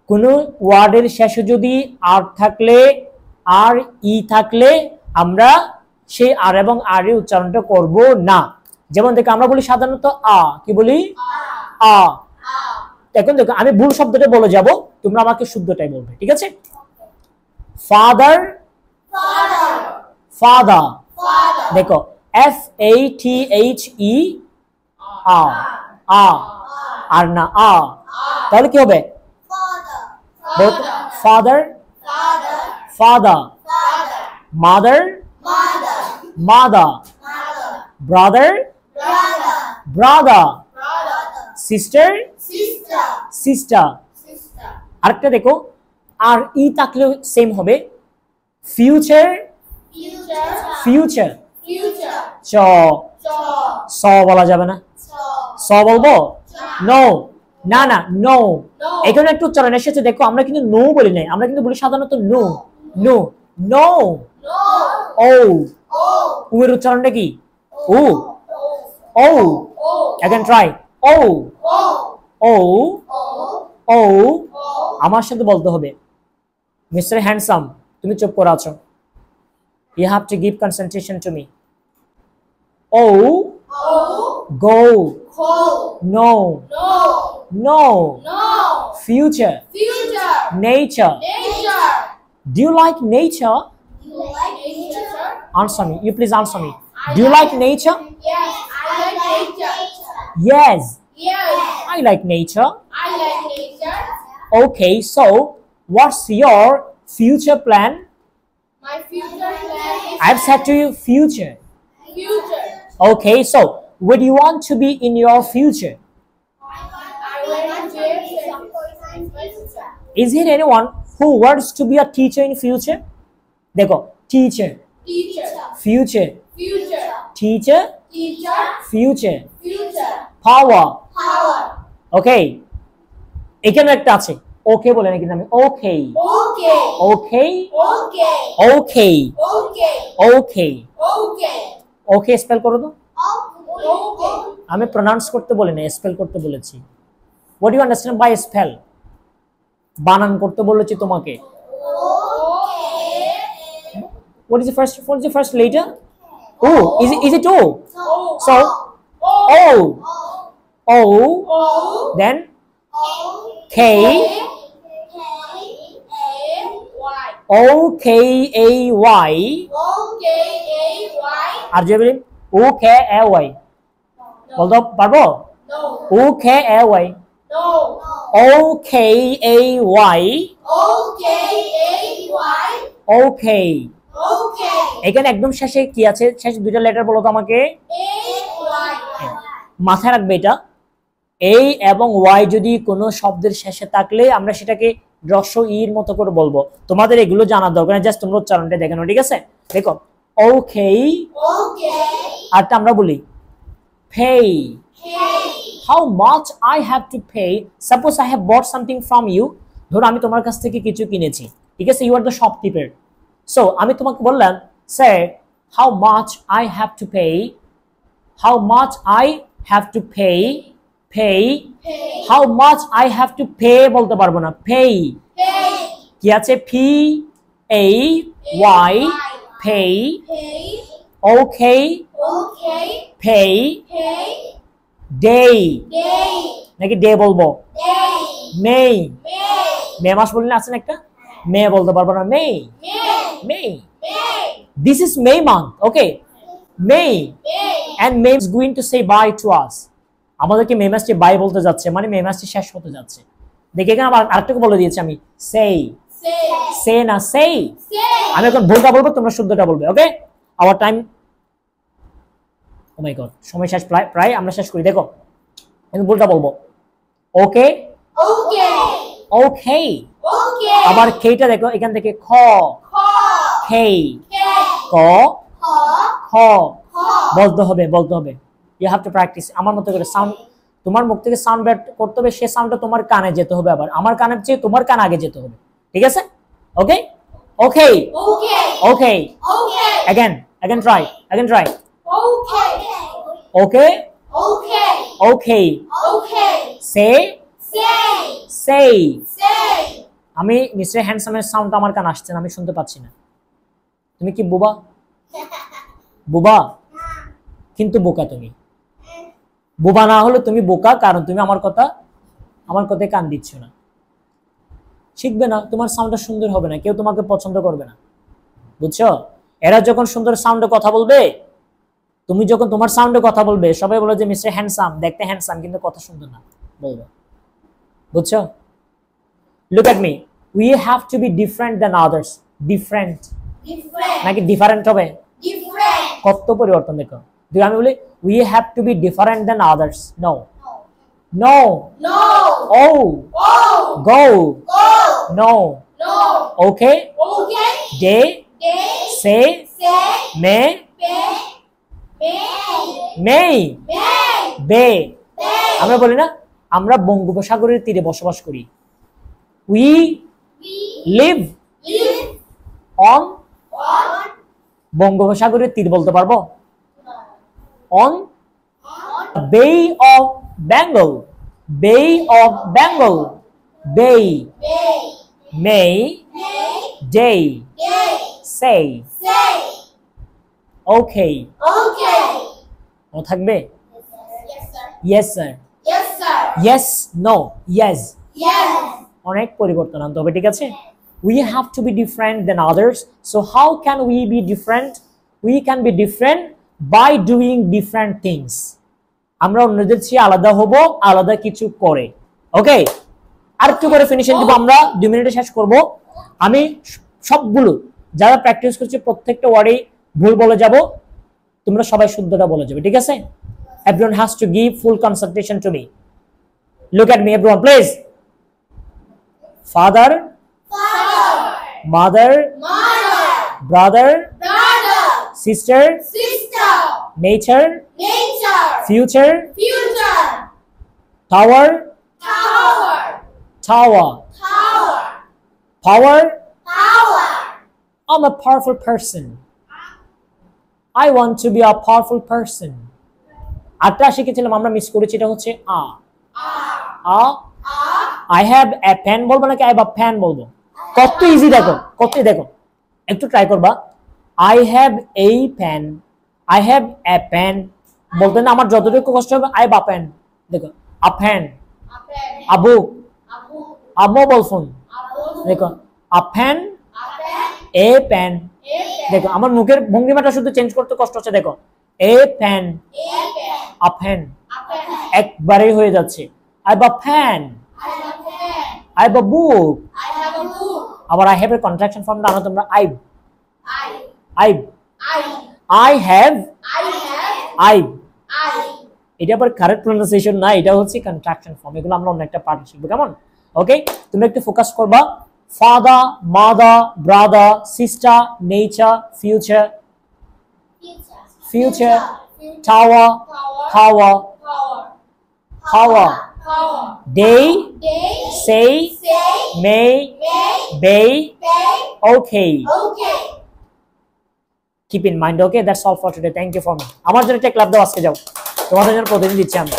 কোন ওয়ার্ডের শেষে যদি আর থাকলে আর ই থাকলে আমরা সেই আর এবং আর এর উচ্চারণটা করব না। যেমন দেখো আমরা বলি সাধারণত আ, কি বলি আ। এখন দেখো আমি ভুল শব্দটা বলে যাব, তোমরা আমাকে শুদ্ধটাই বলবে, ঠিক আছে? ফাদার, ফাদার, দেখো F A T H E আ, আ আর না আ, তাহলে কি হবে? Father, father, mother, mother, brother, brother, sister, sister. আরেকটা দেখো আর ই থাকলেও সেম হবে, ফিউচার, ফিউচার, চ স বলা যাবে না, স বলবো? নো, না না নো। এখানে একটু উচ্চারণ এসেছে দেখো, আমরা কিন্তু নো বলি নাই, আমরা কিন্তু বলি সাধারণত নো, নো, নো। ও, উ এর উচ্চারণটা কি? ও, ও। again try ও, ও, ও। আমার সাথে বলতে হবে, মিস্টার হ্যান্ডসাম তুমি চুপ করে আছো, you have to give concentration to me. O, go, no, no, future, nature. Do you like nature? Answer me, you please answer me. Do you like nature? Yes, I like nature. Yes, Yes, I like nature. I like nature. Okay, so what's your future plan? My future plan is I've said to you future. future. Okay, so what do you want to be in your future? I want to be a teacher. Is there anyone who wants to be a teacher in future? देखो, teacher, Teacher. future, Future. teacher, Teacher. future, Future. power. Power. Okay, এখানে একটা আছে, ওকে বলে না কিন্তু আমি ওকে, Okay. ওকে, Okay. ওকে, Okay. ওকে, Okay. ওকে spell করো তো। Okay. আমি প্রনাউন্স করতে বলি না, স্পেল করতে বলেছি। What do you understand by spell? বানান করতে বলেছি তোমাকে। What is the first letter? O. Is it O? So O, O, then K, O K A Y, আর যে বলি O K A Y বলতে পারবো? O K A Y, O K A Y, okay. এখানে একদম শেষে কি আছে? শেষে দুইটা লেটার বলো তো আমাকে, মাথায় রাখবে এটা। এই এবং ওয়াই যদি কোনো শব্দের শেষে থাকলে আমরা সেটাকে হ্রস্ব ইর মতো করে বলবো। তোমাদের এগুলো জানার দরকার নেই, জাস্ট তোমরা উচ্চারণটা দেখে নাও, ঠিক আছে? দেখো ওকে, আরটা আমরা বলি pay. How much I have to pay? Suppose I have bought something from you. ধরো আমি তোমার কাছ থেকে কিছু কিনেছি, ঠিক আছে? You are the shopkeeper. So আমি তোমাকে বললাম, say how much I have to pay. How much I have to pay. Pay. How much I have to pay বলতে পারবো না, pay. কি আছে? P A Y, pay. Okay, pay. Day নাকি day বলবো? May. মে মাস বললে আছেন একটা, মে বলতে পারবো না, May. May. This is May month, okay? May. And May is going to say bye to us. আমাদেরকে মে মাসটি বাই বলতে যাচ্ছে, মানে মে মাসটি শেষ হতে যাচ্ছে। দেখে এখানে আবার আরেকটাকে বলে দিয়েছি আমি, say. Say না say. আমি এখন ভুলটা বলবো, তোমরা শুদ্ধটা বলবে, ওকে? Our time, O my god, সময় শেষ প্রায়, আমরা শেষ করি। দেখো আমি ভুলটা বলবো, ওকে, ওকে। আবার খেটা দেখো, এখান থেকে খ, খেই, ক, খ বলতে হবে, ইউ হ্যাভ টু প্র্যাকটিস। আমার মতো করে সাউন্ড, তোমার মুখ থেকে সাউন্ড বের করতে হবে, সে সাউন্ডটা তোমার কানে যেতে হবে, আবার আমার কানের চেয়ে তোমার কান আগে যেতে হবে, ঠিক আছে? ওকে, ওকে, ওকে। again try. Okay, okay. Say. আমি মিস্টার হ্যান্ডসামের সাউন্ড আমার কানে আসছে না, আমি শুনতে পাচ্ছি না। তুমি কি বোবা? বোবা? কিন্তু বোকা তুমি। বোবা না হলে তুমি বোকা, কারণ তুমি আমার কথায় কান দিচ্ছ না। শিখবে না, তোমার সাউন্ডটা সুন্দর হবে না, কেউ তোমাকে পছন্দ করবে না, বুঝছো? এরা যখন সুন্দর সাউন্ডে কথা বলবে, তুমি যখন তোমার সাউন্ডে কথা বলবে, সবাই বলে যে মিস্টার হ্যান্ডসাম, দেখতে হ্যান্ডসাম কিন্তু কথা সুন্দর না বলবে, বুঝছো? Look at me, we have to be different than others. Different Different. নাকি ডিফারেন্ট হবে? Different. কত পরিবর্তন দেখো। যদি আমি বলি we have to be different than others, no no No. Oh Oh. Go Go. No No. Okay Okay. Day Day. Say Say. May May. May. May May. Bay. May. আমরা বলি না আমরা বঙ্গোপসাগরের তীরে বসবাস করি, we We live live on on. বঙ্গোপসাগরের তীর বলতে পারবো? On On. Bay of Bengal, bay of Bengal, bay May. May May. Day Day. Say Say. Okay. Okay. Oh থাকবে? Yes, sir. Yes sir, Yes, sir. Yes no yes. Yes. অনেক পরিবর্তন আনতে হবে, ঠিক আছে? We have to be different than others. So how can we be different? We can be different by doing different things. আমরা অন্যদের চেয়ে আলাদা হব আলাদা কিছু করে। ওকে, আর একটু করে ফিনিশিং দিব, আমরা 2 মিনিটে শেষ করব। আমি সবগুলো যারা প্র্যাকটিস করছে প্রত্যেকটা ওয়ার্ডে ভুল বলে যাব, তোমরা সবাই শুদ্ধটা বলে যাবে, ঠিক আছে? Everyone has to give full concentration to me. Look at me everyone please. Father, Father. mother, Mother. brother, Brother. sister, Sister. nature, Nature. future, Future. tower, Tower. tower, Tower. power. Power. I'm a powerful person. I want to be a powerful person. আটটা শিখেছিলাম আমরা, miss করেছি, এটা হচ্ছে আ। আ I have a pen বলবো নাকি I have a pen বলবো? কত ইজি দেখো, দেখো একটু ট্রাই করবা। I have a pen, I have a pen বলতে না আমার যতটুকু কষ্ট হবে, I have a pen। দেখো a pen, A pen. a book, A book. a mobile phone। A book. দেখো a pen, A pen. a pen। A pen. দেখো আমার মুখের ভঙ্গিমাটা শুধু চেঞ্জ করতে কষ্ট হচ্ছে, দেখো a pen, A pen. a pen, A pen. একবারেই হয়ে যাচ্ছে। I have a pen, I have a pen. I have a book। I have a book. আবার I have এর কন্ট্রাকশন ফর্মটা আনো তোমরা, I I. I I. have I have. I। I. এটা আবার কারেক্ট প্রনাউন্সিয়েশন না, এটা হচ্ছে কন্ট্রাকশন ফর্ম। এগুলো আমরা অন্য একটা পার্ট শিখবো, কেমন? ওকে, তোমরা একটু ফোকাস করবা। Father, mother, brother, sister, nature, future, future, tower, power, power, day, say, may, bay, okay. Keep in mind, okay? That's all for today. Thank you for me. আমার জন্য একটা ক্লাব দাও, আজকে যাও, তোমাদের জন্য প্রতিদিন দিচ্ছি আমি।